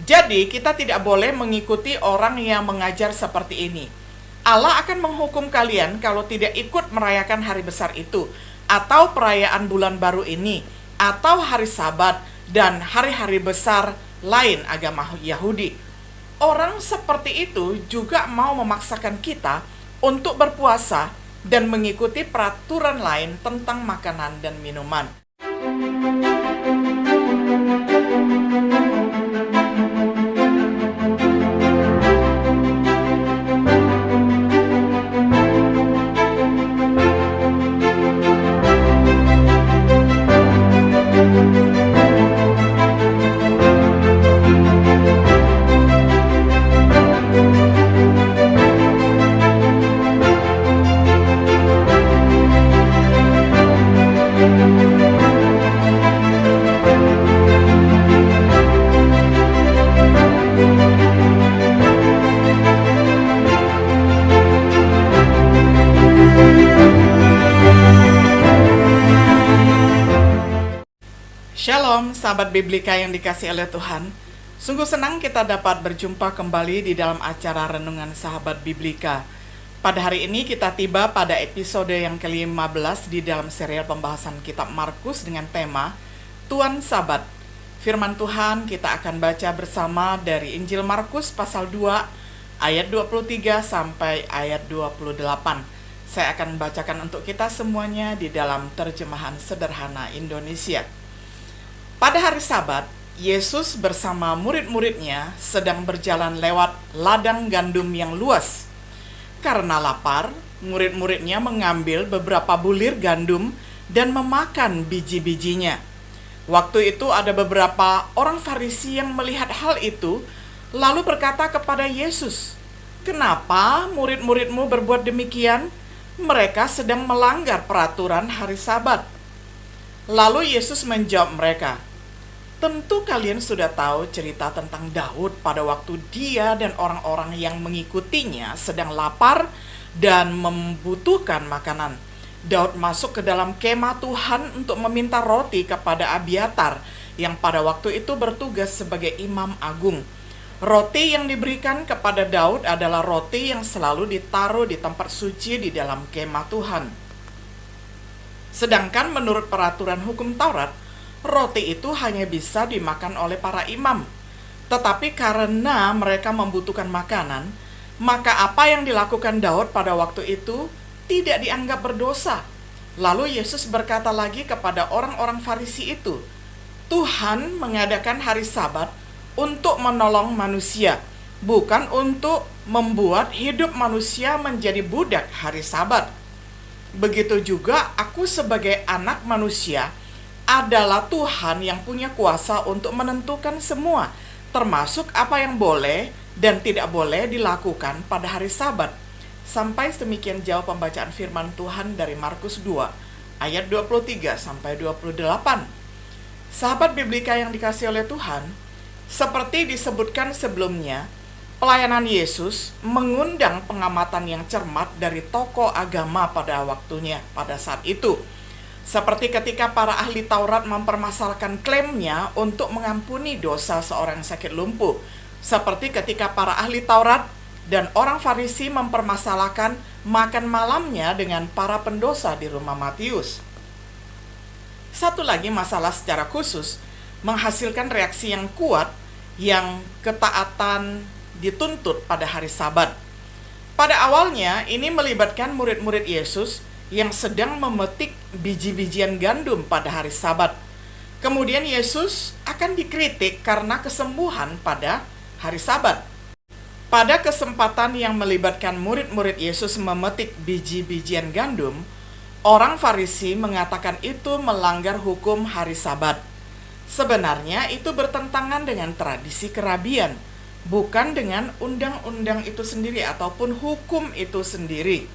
Jadi, kita tidak boleh mengikuti orang yang mengajar seperti ini. Allah akan menghukum kalian kalau tidak ikut merayakan hari besar itu, atau perayaan bulan baru ini, atau hari Sabat, dan hari-hari besar lain agama Yahudi. Orang seperti itu juga mau memaksakan kita untuk berpuasa dan mengikuti peraturan lain tentang makanan dan minuman. Shalom, sahabat Biblika yang dikasihi oleh Tuhan. Sungguh senang kita dapat berjumpa kembali di dalam acara Renungan Sahabat Biblika. Pada hari ini kita tiba pada episode yang ke-15 di dalam serial pembahasan kitab Markus dengan tema Tuan Sabat. Firman Tuhan kita akan baca bersama dari Injil Markus pasal 2 ayat 23 sampai ayat 28. Saya akan membacakan untuk kita semuanya di dalam terjemahan sederhana Indonesia. Pada hari Sabat, Yesus bersama murid-muridnya sedang berjalan lewat ladang gandum yang luas. Karena lapar, murid-muridnya mengambil beberapa bulir gandum dan memakan biji-bijinya. Waktu itu ada beberapa orang Farisi yang melihat hal itu, lalu berkata kepada Yesus, "Kenapa murid-muridmu berbuat demikian? Mereka sedang melanggar peraturan hari Sabat." Lalu Yesus menjawab mereka, "Tentu kalian sudah tahu cerita tentang Daud pada waktu dia dan orang-orang yang mengikutinya sedang lapar dan membutuhkan makanan. Daud masuk ke dalam kemah Tuhan untuk meminta roti kepada Abiatar yang pada waktu itu bertugas sebagai imam agung. Roti yang diberikan kepada Daud adalah roti yang selalu ditaruh di tempat suci di dalam kemah Tuhan. Sedangkan menurut peraturan hukum Taurat, roti itu hanya bisa dimakan oleh para imam. Tetapi karena mereka membutuhkan makanan, maka apa yang dilakukan Daud pada waktu itu tidak dianggap berdosa." Lalu Yesus berkata lagi kepada orang-orang Farisi itu, "Tuhan mengadakan hari Sabat untuk menolong manusia, bukan untuk membuat hidup manusia menjadi budak hari Sabat. Begitu juga aku sebagai anak manusia adalah Tuhan yang punya kuasa untuk menentukan semua, termasuk apa yang boleh dan tidak boleh dilakukan pada hari Sabat." Sampai demikian jauh pembacaan firman Tuhan dari Markus 2 ayat 23 sampai 28. Sahabat Biblika yang dikasihi oleh Tuhan, seperti disebutkan sebelumnya, pelayanan Yesus mengundang pengamatan yang cermat dari tokoh agama pada waktunya, pada saat itu. Seperti ketika para ahli Taurat mempermasalahkan klaimnya untuk mengampuni dosa seorang yang sakit lumpuh. Seperti ketika para ahli Taurat dan orang Farisi mempermasalahkan makan malamnya dengan para pendosa di rumah Matius. Satu lagi masalah secara khusus menghasilkan reaksi yang kuat yang ketaatan dituntut pada hari Sabat. Pada awalnya ini melibatkan murid-murid Yesus yang sedang memetik biji-bijian gandum pada hari Sabat. Kemudian Yesus akan dikritik karena kesembuhan pada hari Sabat. Pada kesempatan yang melibatkan murid-murid Yesus memetik biji-bijian gandum, orang Farisi mengatakan itu melanggar hukum hari Sabat. Sebenarnya itu bertentangan dengan tradisi kerabian, bukan dengan undang-undang itu sendiri ataupun hukum itu sendiri.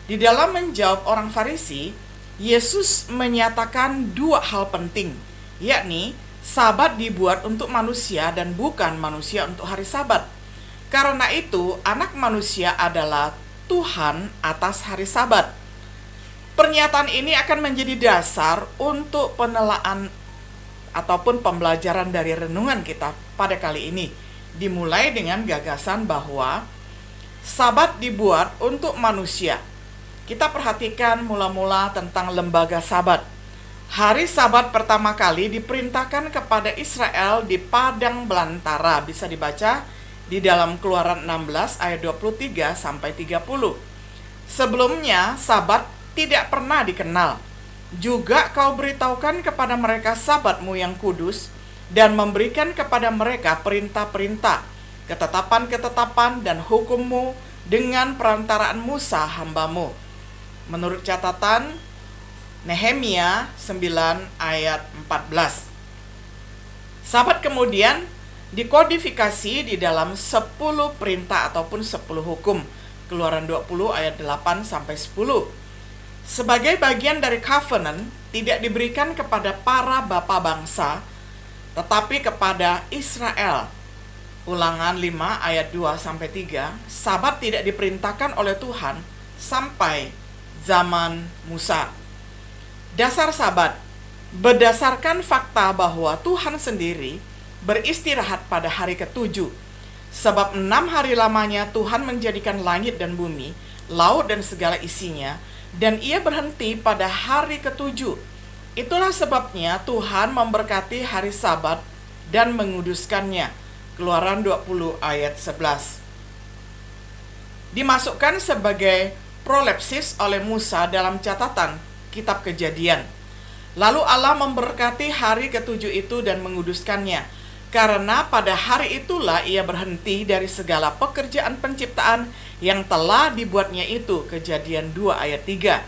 Di dalam menjawab orang Farisi, Yesus menyatakan dua hal penting, yakni Sabat dibuat untuk manusia dan bukan manusia untuk hari Sabat. Karena itu, anak manusia adalah Tuhan atas hari Sabat. Pernyataan ini akan menjadi dasar untuk ataupun pembelajaran dari renungan kita pada kali ini dimulai dengan gagasan bahwa Sabat dibuat untuk manusia. Kita perhatikan mula-mula tentang lembaga Sabat. Hari Sabat pertama kali diperintahkan kepada Israel di padang belantara. Bisa dibaca di dalam Keluaran 16 ayat 23 sampai 30. Sebelumnya Sabat tidak pernah dikenal. Juga kau beritahukan kepada mereka Sabatmu yang kudus dan memberikan kepada mereka perintah-perintah, ketetapan-ketetapan dan hukummu dengan perantaraan Musa hambamu. Menurut catatan Nehemia 9 ayat 14. Sabat kemudian dikodifikasi di dalam 10 perintah ataupun 10 hukum. Keluaran 20 ayat 8 sampai 10. Sebagai bagian dari covenant tidak diberikan kepada para bapa bangsa, tetapi kepada Israel. Ulangan 5 ayat 2 sampai 3, Sabat tidak diperintahkan oleh Tuhan sampai zaman Musa. Dasar Sabat berdasarkan fakta bahwa Tuhan sendiri beristirahat pada hari ke-7. Sebab 6 hari lamanya Tuhan menjadikan langit dan bumi, laut dan segala isinya, dan ia berhenti pada hari ke-7. Itulah sebabnya Tuhan memberkati hari Sabat dan menguduskannya. Keluaran 20 ayat 11. Dimasukkan sebagai prolepsis oleh Musa dalam catatan kitab Kejadian. Lalu Allah memberkati hari ke-7 itu dan menguduskannya, karena pada hari itulah ia berhenti dari segala pekerjaan penciptaan yang telah dibuatnya itu. Kejadian 2 ayat 3.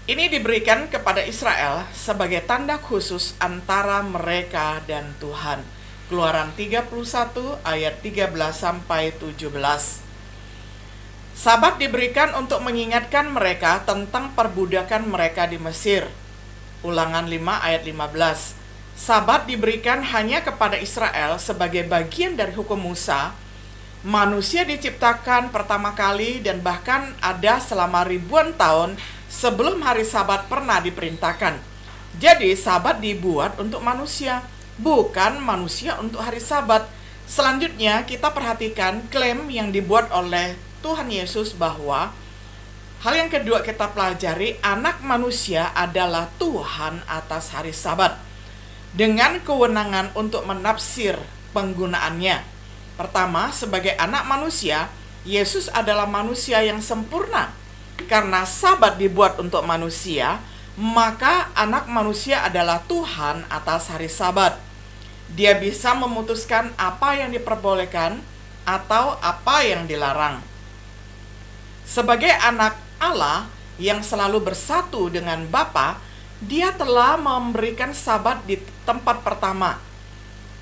Ini diberikan kepada Israel sebagai tanda khusus antara mereka dan Tuhan. Keluaran 31 ayat 13 sampai 17. Sabat diberikan untuk mengingatkan mereka tentang perbudakan mereka di Mesir. Ulangan 5 ayat 15. Sabat diberikan hanya kepada Israel sebagai bagian dari hukum Musa. Manusia diciptakan pertama kali dan bahkan ada selama ribuan tahun sebelum hari Sabat pernah diperintahkan. Jadi Sabat dibuat untuk manusia, bukan manusia untuk hari Sabat. Selanjutnya kita perhatikan klaim yang dibuat oleh Tuhan Yesus bahwa hal yang kedua kita pelajari, anak manusia adalah Tuhan atas hari Sabat, dengan kewenangan untuk menafsir penggunaannya. Pertama, sebagai anak manusia, Yesus adalah manusia yang sempurna. Karena Sabat dibuat untuk manusia, maka anak manusia adalah Tuhan atas hari Sabat. Dia bisa memutuskan apa yang diperbolehkan atau apa yang dilarang. Sebagai anak Allah yang selalu bersatu dengan Bapa, dia telah memberikan Sabat di tempat pertama.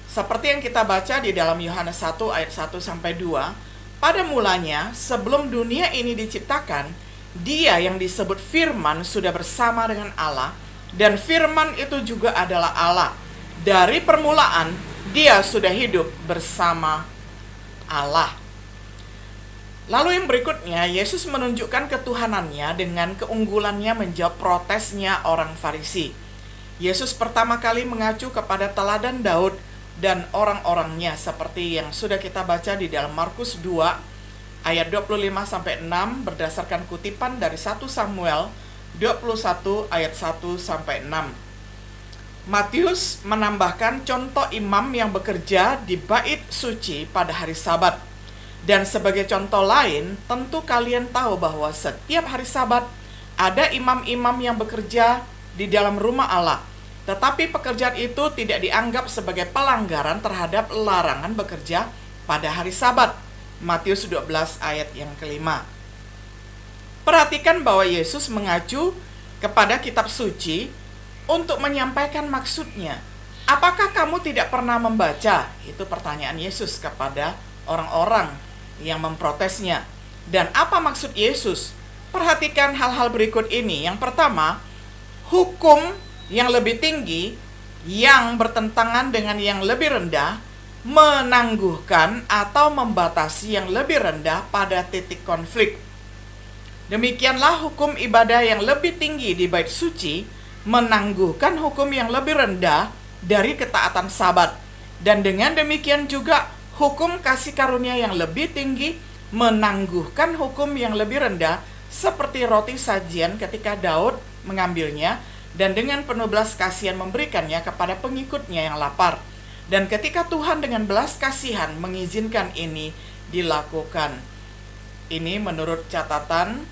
Seperti yang kita baca di dalam Yohanes 1 ayat 1 sampai 2, pada mulanya sebelum dunia ini diciptakan, Dia yang disebut Firman sudah bersama dengan Allah, dan Firman itu juga adalah Allah. Dari permulaan, Dia sudah hidup bersama Allah. Lalu yang berikutnya, Yesus menunjukkan ketuhanannya dengan keunggulannya menjawab protesnya orang Farisi. Yesus pertama kali mengacu kepada teladan Daud dan orang-orangnya seperti yang sudah kita baca di dalam Markus 2 ayat 25-6 berdasarkan kutipan dari 1 Samuel 21 ayat 1-6. Matius menambahkan contoh imam yang bekerja di bait suci pada hari Sabat. Dan sebagai contoh lain, tentu kalian tahu bahwa setiap hari Sabat ada imam-imam yang bekerja di dalam rumah Allah. Tetapi pekerjaan itu tidak dianggap sebagai pelanggaran terhadap larangan bekerja pada hari Sabat. Matius 12 ayat yang kelima. Perhatikan bahwa Yesus mengacu kepada kitab suci untuk menyampaikan maksudnya. Apakah kamu tidak pernah membaca? Itu pertanyaan Yesus kepada orang-orang yang memprotesnya. Dan apa maksud Yesus? Perhatikan hal-hal berikut ini. Yang pertama, hukum yang lebih tinggi yang bertentangan dengan yang lebih rendah menangguhkan atau membatasi yang lebih rendah pada titik konflik. Demikianlah hukum ibadah yang lebih tinggi di bait suci menangguhkan hukum yang lebih rendah dari ketaatan Sabat. Dan dengan demikian juga hukum kasih karunia yang lebih tinggi menangguhkan hukum yang lebih rendah, seperti roti sajian ketika Daud mengambilnya dan dengan penuh belas kasihan memberikannya kepada pengikutnya yang lapar. Dan ketika Tuhan dengan belas kasihan mengizinkan ini dilakukan. Ini menurut catatan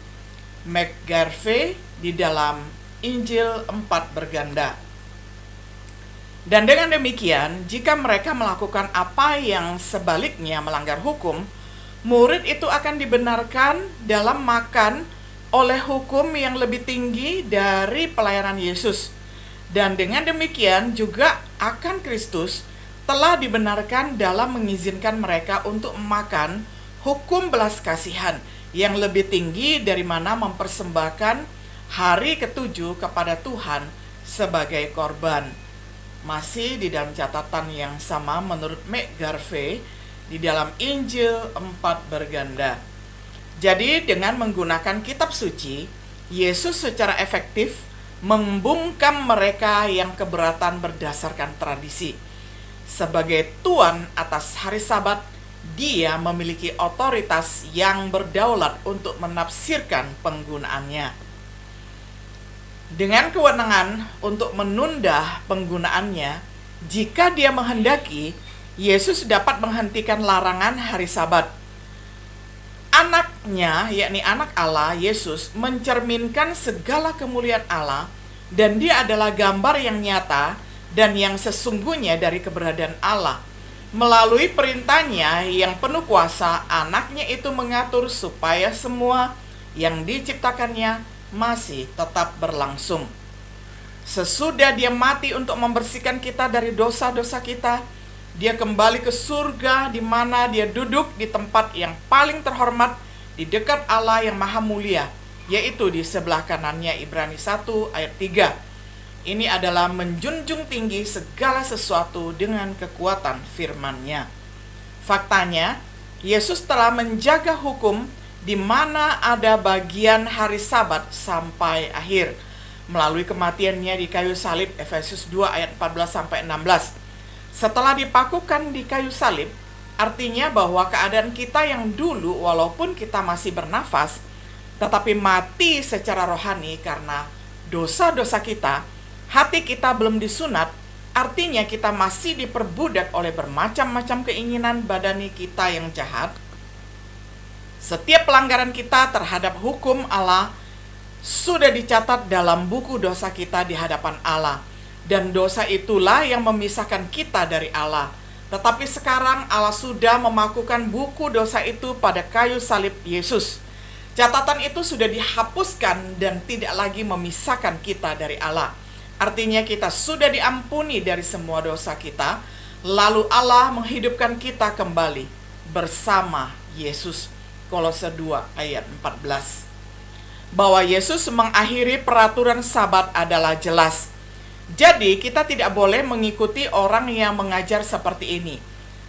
McGarvey di dalam Injil 4 berganda. Dan dengan demikian, jika mereka melakukan apa yang sebaliknya melanggar hukum, murid itu akan dibenarkan dalam makan oleh hukum yang lebih tinggi dari pelayanan Yesus. Dan dengan demikian juga akan Kristus telah dibenarkan dalam mengizinkan mereka untuk makan hukum belas kasihan yang lebih tinggi dari mana mempersembahkan hari ketujuh kepada Tuhan sebagai korban. Masih di dalam catatan yang sama menurut McGarvey di dalam Injil 4 berganda. Jadi dengan menggunakan kitab suci, Yesus secara efektif membungkam mereka yang keberatan berdasarkan tradisi. Sebagai Tuan atas hari Sabat, Dia memiliki otoritas yang berdaulat untuk menafsirkan penggunaannya. Dengan kewenangan untuk menunda penggunaannya, jika Dia menghendaki, Yesus dapat menghentikan larangan hari Sabat. Anaknya, yakni anak Allah, Yesus, mencerminkan segala kemuliaan Allah, dan Dia adalah gambar yang nyata dan yang sesungguhnya dari keberadaan Allah. Melalui perintahnya yang penuh kuasa, anaknya itu mengatur supaya semua yang diciptakannya masih tetap berlangsung. Sesudah Dia mati untuk membersihkan kita dari dosa-dosa kita, Dia kembali ke surga di mana Dia duduk di tempat yang paling terhormat di dekat Allah yang maha mulia, yaitu di sebelah kanannya. Ibrani 1 ayat 3. Ini adalah menjunjung tinggi segala sesuatu dengan kekuatan firman-Nya. Faktanya, Yesus telah menjaga hukum di mana ada bagian hari Sabat sampai akhir melalui kematiannya di kayu salib. Efesus 2 ayat 14-16. Setelah dipakukan di kayu salib, artinya bahwa keadaan kita yang dulu walaupun kita masih bernafas tetapi mati secara rohani karena dosa-dosa kita, hati kita belum disunat, artinya kita masih diperbudak oleh bermacam-macam keinginan badani kita yang jahat. Setiap pelanggaran kita terhadap hukum Allah sudah dicatat dalam buku dosa kita di hadapan Allah. Dan dosa itulah yang memisahkan kita dari Allah. Tetapi sekarang Allah sudah memakukan buku dosa itu pada kayu salib Yesus. Catatan itu sudah dihapuskan dan tidak lagi memisahkan kita dari Allah. Artinya kita sudah diampuni dari semua dosa kita. Lalu Allah menghidupkan kita kembali bersama Yesus. Kolose 2 ayat 14. Bahwa Yesus mengakhiri peraturan Sabat adalah jelas. Jadi kita tidak boleh mengikuti orang yang mengajar seperti ini.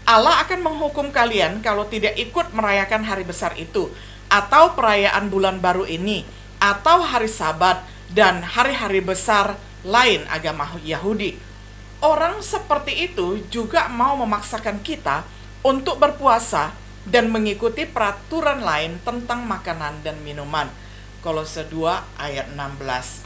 Allah akan menghukum kalian kalau tidak ikut merayakan hari besar itu, atau perayaan bulan baru ini, atau hari Sabat dan hari-hari besar lain agama Yahudi. Orang seperti itu juga mau memaksakan kita untuk berpuasa dan mengikuti peraturan lain tentang makanan dan minuman. Kolose 2 ayat 16.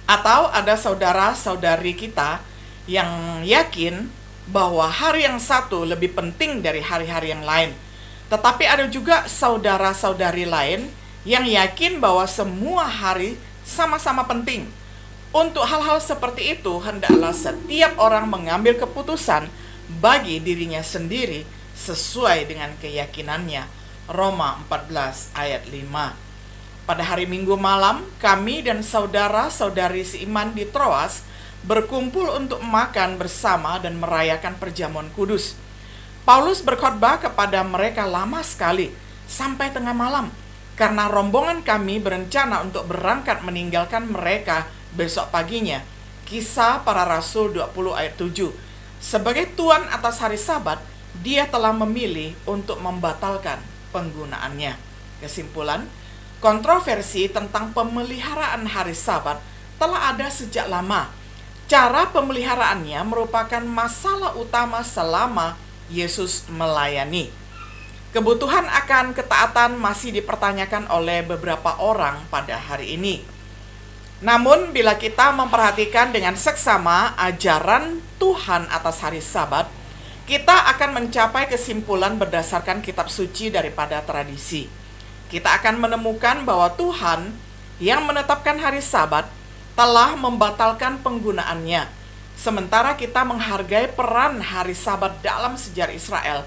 Atau ada saudara-saudari kita yang yakin bahwa hari yang satu lebih penting dari hari-hari yang lain. Tetapi ada juga saudara-saudari lain yang yakin bahwa semua hari sama-sama penting. Untuk hal-hal seperti itu, hendaklah setiap orang mengambil keputusan bagi dirinya sendiri sesuai dengan keyakinannya. Roma 14 ayat 5. Pada hari Minggu malam, kami dan saudara-saudari seiman di Troas berkumpul untuk makan bersama dan merayakan perjamuan kudus. Paulus berkhotbah kepada mereka lama sekali, sampai tengah malam, karena rombongan kami berencana untuk berangkat meninggalkan mereka besok paginya. Kisah Para Rasul 20 ayat 7. Sebagai tuan atas hari Sabat, Dia telah memilih untuk membatalkan penggunaannya. Kesimpulan, kontroversi tentang pemeliharaan hari Sabat telah ada sejak lama. Cara pemeliharaannya merupakan masalah utama selama Yesus melayani. Kebutuhan akan ketaatan masih dipertanyakan oleh beberapa orang pada hari ini. Namun, bila kita memperhatikan dengan seksama ajaran Tuhan atas hari Sabat, kita akan mencapai kesimpulan berdasarkan kitab suci daripada tradisi. Kita akan menemukan bahwa Tuhan yang menetapkan hari Sabat telah membatalkan penggunaannya. Sementara kita menghargai peran hari Sabat dalam sejarah Israel,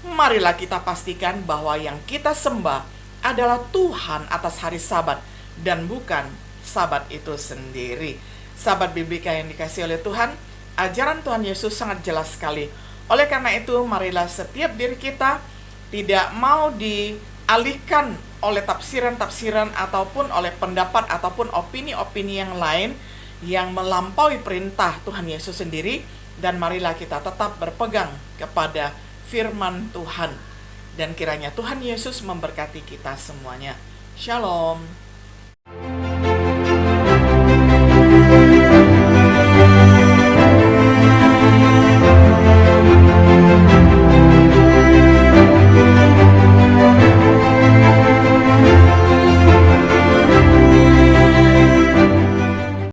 marilah kita pastikan bahwa yang kita sembah adalah Tuhan atas hari Sabat dan bukan Sabat itu sendiri. Sahabat Biblika yang dikasihi oleh Tuhan, ajaran Tuhan Yesus sangat jelas sekali. Oleh karena itu, marilah setiap diri kita tidak mau dialihkan oleh tafsiran-tafsiran ataupun oleh pendapat ataupun opini-opini yang lain yang melampaui perintah Tuhan Yesus sendiri, dan marilah kita tetap berpegang kepada firman Tuhan, dan kiranya Tuhan Yesus memberkati kita semuanya. Shalom.